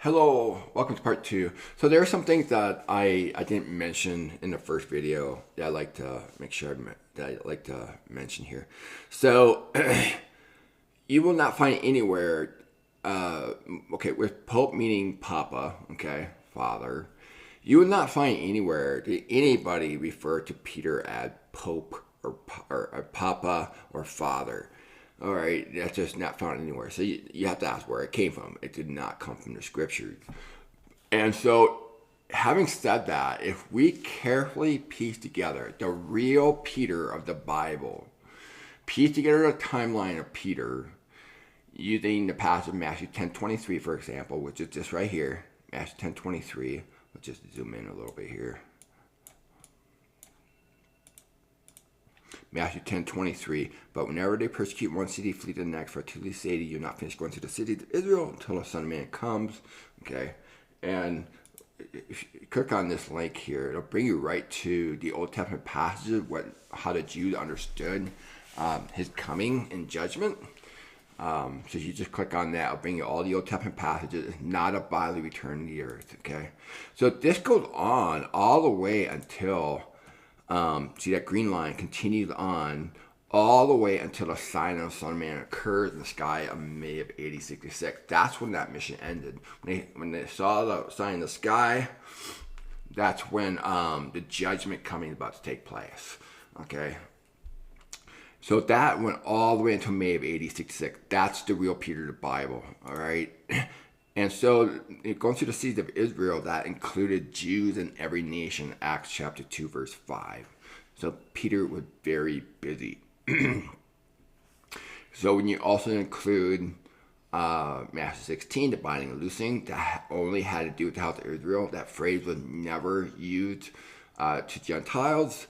Hello, welcome to part two. So there are some things that I didn't mention in the first video that I like to make sure that I like to mention here. So you will not find anywhere, okay, with Pope meaning Papa, okay, Father. You will not find anywhere that anybody refer to Peter as Pope or Papa or Father. All right, that's just not found anywhere. So you have to ask where it came from. It did not come from the scriptures. And so, having said that, if we carefully piece together the real Peter of the Bible, piece together the timeline of Peter, using the passage of Matthew 10:23, for example, which is just right here, Matthew 10:23. Let's just zoom in a little bit here. Matthew 10:23. But whenever they persecute one city, flee to the next. For truly say to you, not finish going to the city of Israel until the Son of Man comes. Okay, and if you click on this link here, it'll bring you right to the Old Testament passages, how the Jews understood his coming in judgment. So you just click on that, it'll bring you all the Old Testament passages. It's not a bodily return to the earth. Okay, so this goes on all the way until. See that green line continues on all the way until the sign of the Son of Man occurs in the sky of May of AD 66. That's when that mission ended. When they saw the sign in the sky, that's when the judgment coming is about to take place. Okay, so that went all the way until May of AD 66. That's the real Peter of the Bible. All right. And so, going through the cities of Israel, that included Jews in every nation, Acts chapter 2, verse 5. So, Peter was very busy. So, when you also include Matthew 16, the binding and loosing, that only had to do with the house of Israel. That phrase was never used to Gentiles.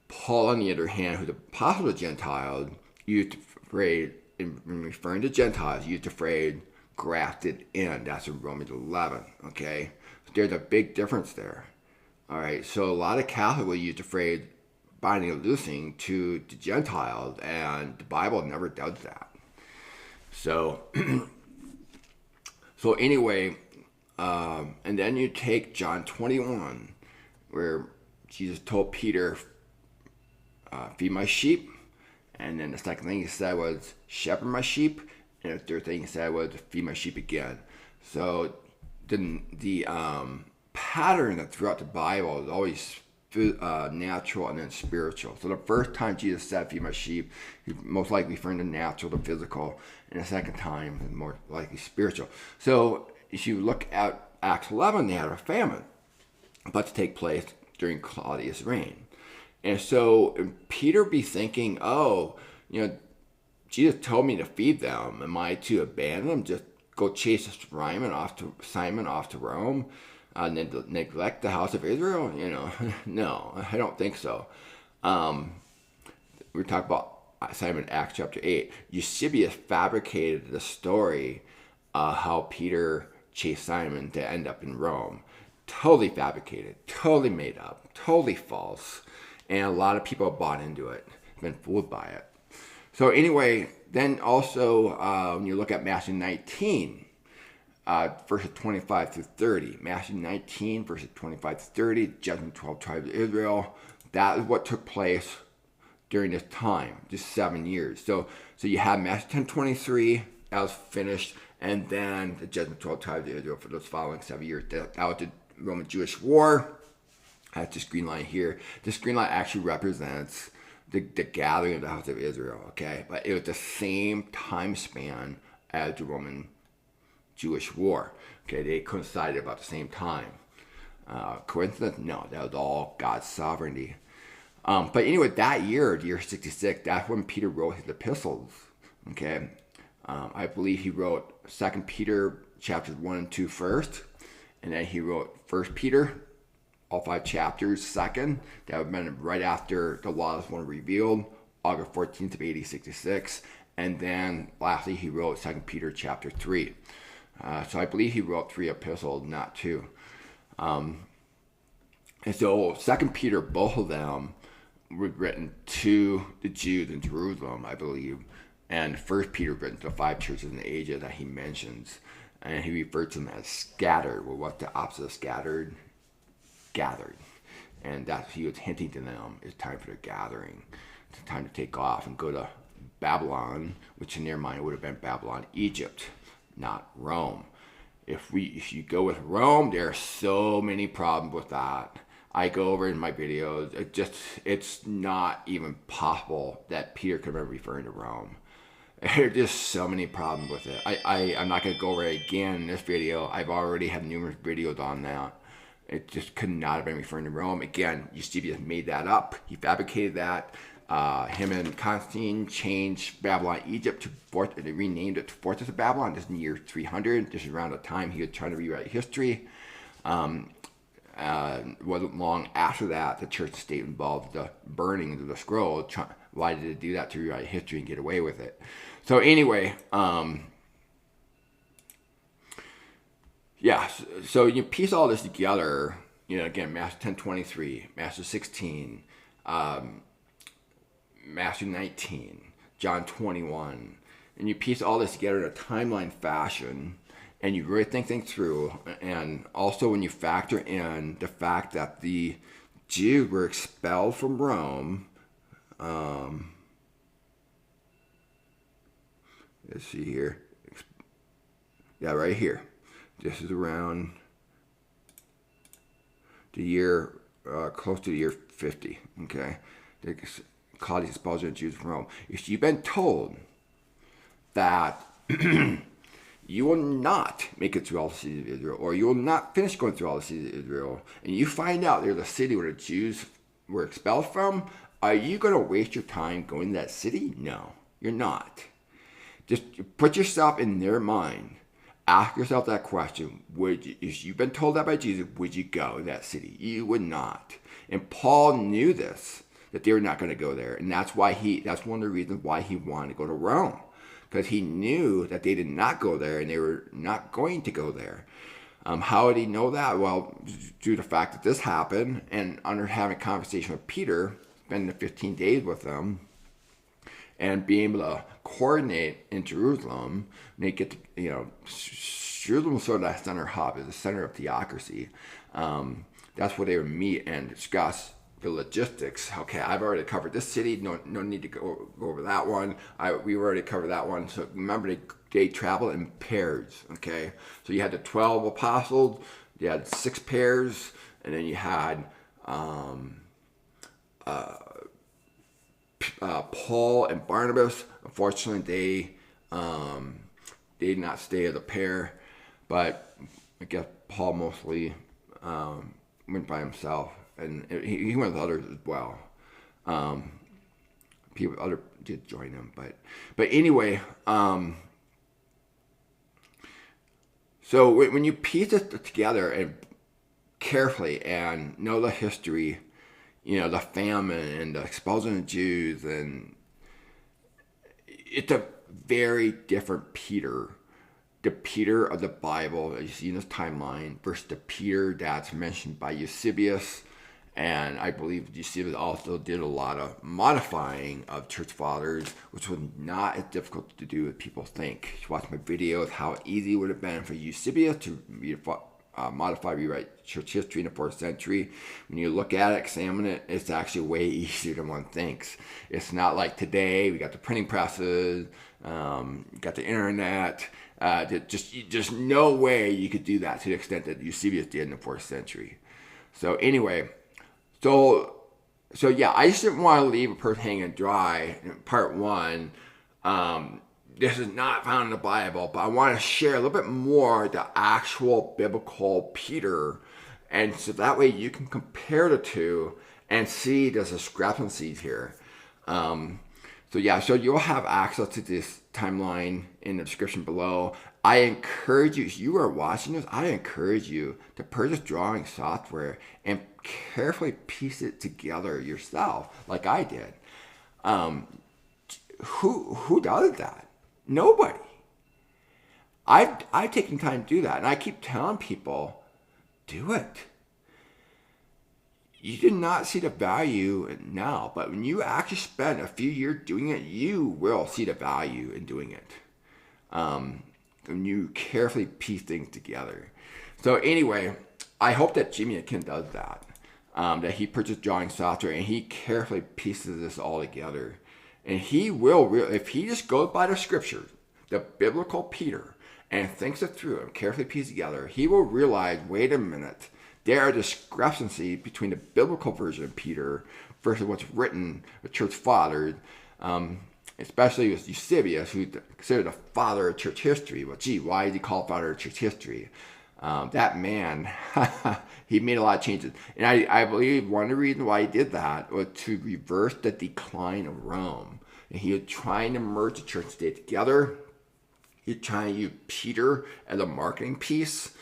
Paul, on the other hand, who's the apostle of Gentiles, used the phrase, in referring to Gentiles, used the phrase, grafted in. That's in Romans 11. Okay, there's a big difference there. All right, so a lot of Catholics will use the phrase binding and loosing to the Gentiles, and the Bible never does that. So, so anyway, and then you take John 21, where Jesus told Peter, "Feed my sheep," and then the second thing he said was, "Shepherd my sheep." And the third thing he said was, "Feed my sheep again." So the pattern that throughout the Bible is always natural and then spiritual. So the first time Jesus said, "Feed my sheep," he most likely referring to natural to physical, and the second time is more likely spiritual. So if you look at Acts 11, they had a famine about to take place during Claudius' reign. And so Peter be thinking, oh, Jesus told me to feed them. Am I to abandon them? Just go chase Simon off to Rome, and then neglect the house of Israel? No, I don't think so. We're talking about Simon in Acts chapter 8. Eusebius fabricated the story how Peter chased Simon to end up in Rome. Totally fabricated, totally made up, totally false, and a lot of people have bought into it, been fooled by it. So anyway, then also when you look at Matthew 19, verses 25 through 30. Matthew 19, verses 25 to 30, judgment 12 tribes of Israel. That is what took place during this time, just 7 years. So you have Matthew 10:23, that was finished, and then the judgment 12 tribes of Israel for those following 7 years. That was the Roman-Jewish War. I have this green line here. This green line actually represents the gathering of the house of Israel, okay? But it was the same time span as the Roman-Jewish War, okay? They coincided about the same time. Coincidence? No, that was all God's sovereignty. But anyway, that year, the year 66, that's when Peter wrote his epistles, okay? I believe he wrote 2 Peter chapters 1 and 2 first, and then he wrote 1 Peter, all 5 chapters, second. That would have been right after the laws were revealed, August 14th of AD 66. And then lastly, he wrote 2 Peter chapter 3. So I believe he wrote 3 epistles, not 2. And so 2 Peter, both of them were written to the Jews in Jerusalem, I believe. And 1 Peter written to the 5 churches in Asia that he mentions. and he referred to them as scattered. Well, what's the opposite of scattered? Gathered. And that's he was hinting to them, it's time for the gathering. It's time to take off and go to Babylon, which in their mind would have been Babylon, Egypt, not Rome. If you go with Rome, there are so many problems with that. I go over in my videos. It's not even possible that Peter could have been referring to Rome. There are just so many problems with it. I'm not going to go over it again in this video. I've already had numerous videos on that. It just could not have been referring to Rome. Again, Eusebius made that up. He fabricated that. Him and Constantine changed Babylon, Egypt, they renamed it to Fortress of Babylon. This is in the year 300. This is around the time he was trying to rewrite history. Wasn't long after that the church state involved the burning of the scroll. Why did it do that? To rewrite history and get away with it. So anyway, yeah, so you piece all this together, again, Matthew 10:23, Matthew 16, Matthew 19, John 21, and you piece all this together in a timeline fashion, and you really think things through, and also when you factor in the fact that the Jews were expelled from Rome, let's see here, yeah, right here. This is around the year, close to the year 50, okay? They call these expulsion of Jews from Rome. If you've been told that you will not make it through all the cities of Israel, or you will not finish going through all the cities of Israel, and you find out there's a city where the Jews were expelled from, are you going to waste your time going to that city? No, you're not. Just put yourself in their mind. Ask yourself that question. If you've been told that by Jesus, would you go to that city? You would not. And Paul knew this, that they were not going to go there. And that's one of the reasons why he wanted to go to Rome. Because he knew that they did not go there and they were not going to go there. How did he know that? Well, due to the fact that this happened, and under having a conversation with Peter, spending the 15 days with them, and being able to coordinate in Jerusalem, make it, Jerusalem was sort of that center hub, is the center of theocracy. That's where they would meet and discuss the logistics. Okay, I've already covered this city. No need to go over that one. We already covered that one. So remember, they traveled in pairs. Okay, so you had the 12 apostles. You had 6 pairs, and then you had Paul and Barnabas. Unfortunately, they did not stay as a pair, but I guess Paul mostly went by himself, and he went with others as well. Other did join him, but anyway. So when you piece it together and carefully and know the history, the famine and the expulsion of Jews, and it's a very different Peter. The Peter of the Bible that you see in this timeline versus the Peter that's mentioned by Eusebius. And I believe Eusebius also did a lot of modifying of church fathers, which was not as difficult to do as people think. You watch my videos, how easy it would have been for Eusebius to modify, rewrite church history in the 4th century. When you look at it, examine it, it's actually way easier than one thinks. It's not like today, we got the printing presses, got the internet, just no way you could do that to the extent that Eusebius did in the 4th century. So anyway, so yeah, I just didn't want to leave a person hanging dry in part 1. This is not found in the Bible, but I want to share a little bit more the actual biblical Peter, and so that way you can compare the two and see there's discrepancies here. So you'll have access to this timeline in the description below. I encourage you, if you are watching this, I encourage you to purchase drawing software and carefully piece it together yourself, like I did. Who does that? Nobody. I've taken time to do that, and I keep telling people, do it. You did not see the value now, but when you actually spend a few years doing it, you will see the value in doing it. when you carefully piece things together. So anyway, I hope that Jimmy Akin does that. That he purchased drawing software and he carefully pieces this all together. And he will, if he just goes by the scriptures, the biblical Peter, and thinks it through and carefully pieces together, he will realize, wait a minute, there are discrepancies between the biblical version of Peter versus what's written with church fathers, especially with Eusebius, who's considered the father of church history. Well, gee, why is he called father of church history? That man, he made a lot of changes. And I believe one of the reasons why he did that was to reverse the decline of Rome. And he was trying to merge the church and state together. He was trying to use Peter as a marketing piece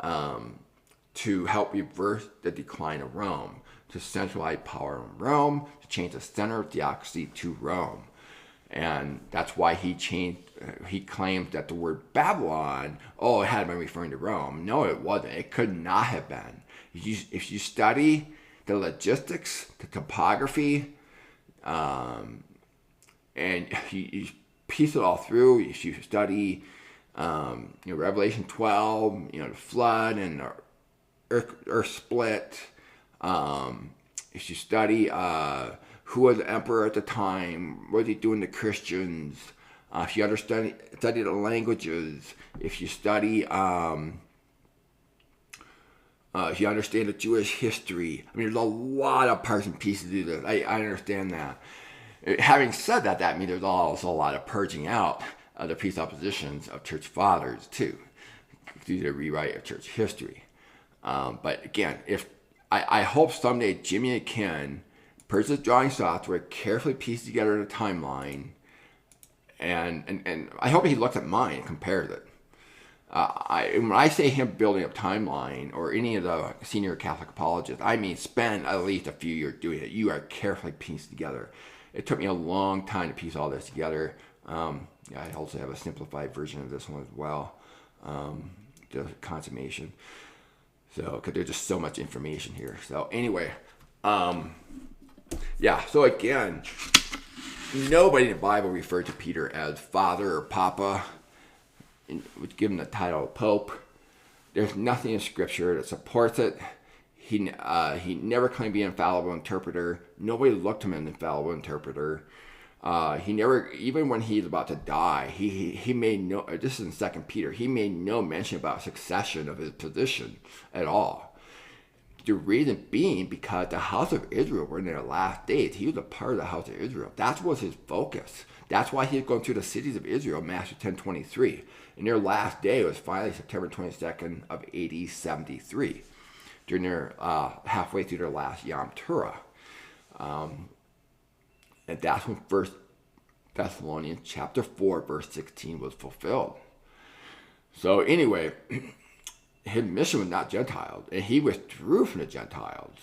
to help reverse the decline of Rome, to centralize power in Rome, to change the center of theocracy to Rome. And that's why he claimed that the word Babylon, it had been referring to Rome. No, it wasn't. It could not have been. If you study the logistics, the topography, and you piece it all through, if you study Revelation 12, the flood and the earth split, if you study who was the emperor at the time, what was he doing to Christians, if you study the languages, if you study, if you understand the Jewish history, there's a lot of parts and pieces to this. I understand that. Having said that, that means there's also a lot of purging out of the presuppositions of church fathers too, through the rewrite of church history. But again, I hope someday Jimmy Akin purchases drawing software, carefully pieces together the timeline, and I hope he looks at mine and compares it. When I say him building a timeline, or any of the senior Catholic apologists, I mean spend at least a few years doing it. You are carefully pieced together. It took me a long time to piece all this together. I also have a simplified version of this one as well, the Consummation. So, because there's just so much information here. So anyway, so again, nobody in the Bible referred to Peter as father or papa, which give him the title of Pope. There's nothing in Scripture that supports it. He never claimed to be an infallible interpreter. Nobody looked to him as an infallible interpreter. He never, even when he's about to die, he made no, this is in 2 Peter, he made no mention about succession of his position at all. The reason being because the house of Israel were in their last days. He was a part of the house of Israel. That was his focus. That's why he was going through the cities of Israel, Matthew 10:23. And their last day was finally September 22nd of AD 73, during their halfway through their last Yom Teruah. And that's when 1 Thessalonians chapter 4, verse 16 was fulfilled. So anyway, his mission was not Gentiles, and he withdrew from the Gentiles.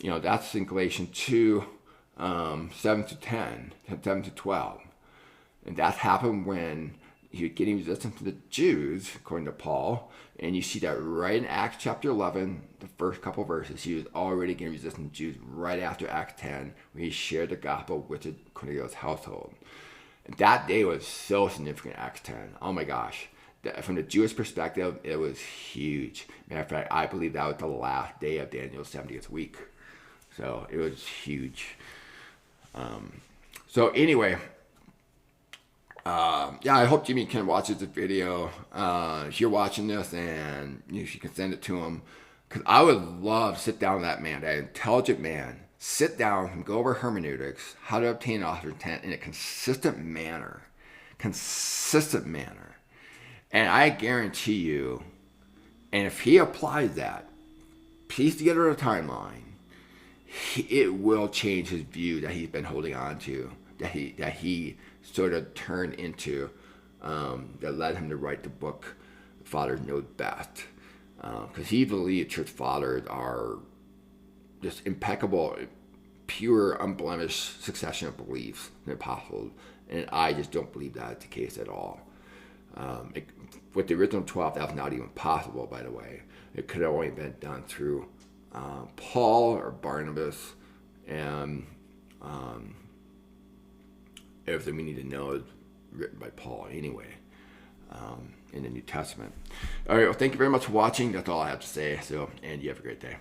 That's in Galatians 2, 7 to 10, 7 to 12. And that happened when he was getting resistance from the Jews, according to Paul. And you see that right in Acts chapter 11, the first couple verses. He was already getting resistance to Jews right after Acts 10, when he shared the gospel with the Cornelius household. And that day was so significant, Acts 10. Oh my gosh. From the Jewish perspective, it was huge. Matter of fact, I believe that was the last day of Daniel's 70th week. So it was huge. So anyway, I hope Jimmy Akin watches this video. If you're watching this, and you can send it to him, because I would love to sit down with that man, that intelligent man, sit down and go over hermeneutics, how to obtain author intent in a consistent manner. And I guarantee you, and if he applies that, piece together a timeline, it will change his view that he's been holding on to, that he sort of turned into, that led him to write the book Fathers Know Best. Because he believed church fathers are just impeccable, pure, unblemished succession of beliefs and apostles. And I just don't believe that's the case at all. With the original 12, that was not even possible, by the way. It could have only been done through Paul or Barnabas, and everything we need to know is written by Paul anyway. in the New Testament. All right, well, thank you very much for watching. That's all I have to say. So, and you have a great day.